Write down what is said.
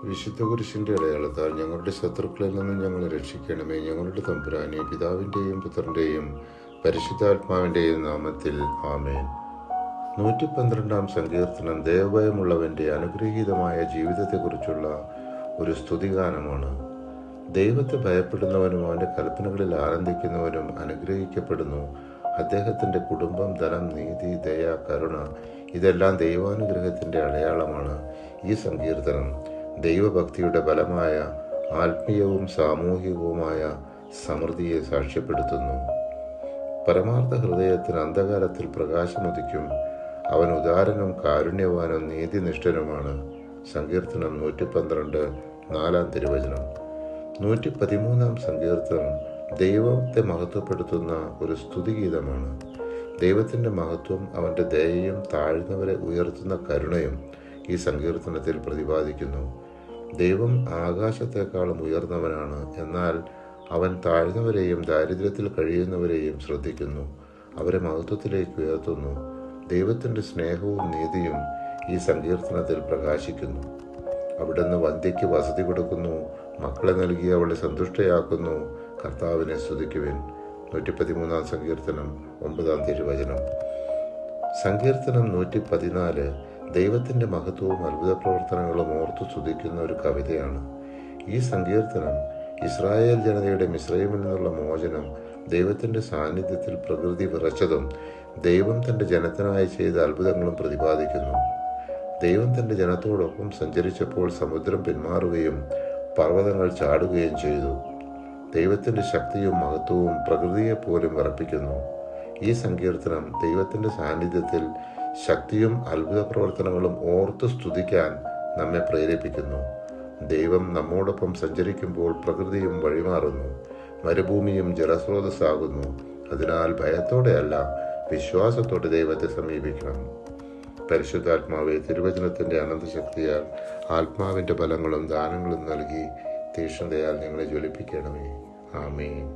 വിശുദ്ധ കുരിശിന്റെ അടയാളത്താൽ ഞങ്ങളുടെ ശത്രുക്കളിൽ നിന്നും ഞങ്ങളെ രക്ഷിക്കണമേ. ഞങ്ങളുടെ തമ്പുരാനെ, പിതാവിന്റെയും പുത്രന്റെയും പരിശുദ്ധാത്മാവിന്റെയും നാമത്തിൽ ആമേൻ. 112 സങ്കീർത്തനം ദൈവഭയമുള്ളവന്റെ അനുഗ്രഹീതമായ ജീവിതത്തെക്കുറിച്ചുള്ള ഒരു സ്തുതിഗാനമാണ്. ദൈവത്തെ ഭയപ്പെടുന്നവനും അവന്റെ കൽപ്പനകളിൽ ആനന്ദിക്കുന്നവനും അനുഗ്രഹിക്കപ്പെടുന്നു. അദ്ദേഹത്തിന്റെ കുടുംബം, ധനം, നീതി, ദയ, കരുണ ഇതെല്ലാം ദൈവാനുഗ്രഹത്തിന്റെ അടയാളമാണ്. ഈ സങ്കീർത്തനം ദൈവഭക്തിയുടെ ബലമായ ആത്മീയവും സാമൂഹികവുമായ സമൃദ്ധിയെ സാക്ഷ്യപ്പെടുത്തുന്നു. പരമാർത്ഥ ഹൃദയത്തിന് അന്ധകാരത്തിൽ പ്രകാശമുദിക്കും. അവൻ ഉദാരനും കാരുണ്യവാനും നീതിനിഷ്ഠനുമാണ്. സങ്കീർത്തനം 112 4 തിരുവചനം. 113 സങ്കീർത്തനം ദൈവത്തെ മഹത്വപ്പെടുത്തുന്ന ഒരു സ്തുതിഗീതമാണ്. ദൈവത്തിന്റെ മഹത്വം, അവന്റെ ദയയും താഴ്ന്നവരെ ഉയർത്തുന്ന കരുണയും ഈ സങ്കീർത്തനത്തിൽ പ്രതിപാദിക്കുന്നു. ദൈവം ആകാശത്തെക്കാളും ഉയർന്നവനാണ്. എന്നാൽ അവൻ താഴ്ന്നവരെയും ദാരിദ്ര്യത്തിൽ കഴിയുന്നവരെയും ശ്രദ്ധിക്കുന്നു, അവരെ മഹത്വത്തിലേക്ക് ഉയർത്തുന്നു. ദൈവത്തിന്റെ സ്നേഹവും നീതിയും ഈ സങ്കീർത്തനത്തിൽ പ്രകാശിക്കുന്നു. അവിടുന്ന് വന്ധ്യയ്ക്ക് വസതി കൊടുക്കുന്നു, മക്കളെ നൽകി അവളെ സന്തുഷ്ടയാക്കുന്നു. കർത്താവിനെ സ്തുതിക്കുവിൻ. 113 സങ്കീർത്തനം 9 തിരുവചനം. സങ്കീർത്തനം 114 ദൈവത്തിന്റെ മഹത്വവും അത്ഭുത പ്രവർത്തനങ്ങളും ഓർത്തു സ്തുതിക്കുന്ന ഒരു കവിതയാണ്. ഈ സങ്കീർത്തനം ഇസ്രായേൽ ജനതയുടെ മിസ്രൈമിൽ നിന്നുള്ള മോചനം, ദൈവത്തിന്റെ സാന്നിധ്യത്തിൽ പ്രകൃതി വിറച്ചതും ദൈവം തന്റെ ജനത്തിനായി ചെയ്ത അത്ഭുതങ്ങളും പ്രതിപാദിക്കുന്നു. ദൈവം തന്റെ ജനത്തോടൊപ്പം സഞ്ചരിച്ചപ്പോൾ സമുദ്രം പിന്മാറുകയും പർവ്വതങ്ങൾ ചാടുകയും ചെയ്തു. ദൈവത്തിന്റെ ശക്തിയും മഹത്വവും പ്രകൃതിയെപ്പോലും വിറപ്പിക്കുന്നു. ഈ സങ്കീർത്തനം ദൈവത്തിന്റെ സാന്നിധ്യത്തിൽ ശക്തിയും അത്ഭുത പ്രവർത്തനങ്ങളും ഓർത്ത് സ്തുതിക്കാൻ നമ്മെ പ്രേരിപ്പിക്കുന്നു. ദൈവം നമ്മോടൊപ്പം സഞ്ചരിക്കുമ്പോൾ പ്രകൃതിയും വഴിമാറുന്നു, മരുഭൂമിയും ജലസ്രോതസ്സാകുന്നു. അതിനാൽ ഭയത്തോടെയല്ല, വിശ്വാസത്തോടെ ദൈവത്തെ സമീപിക്കണം. പരിശുദ്ധാത്മാവെ, തിരുവചനത്തിന്റെ അനന്തശക്തിയാൽ ആത്മാവിന്റെ ബലങ്ങളും ദാനങ്ങളും നൽകി തീക്ഷ്ണതയാൽ ഞങ്ങളെ ജ്വലിപ്പിക്കണമേ. ആമേൻ.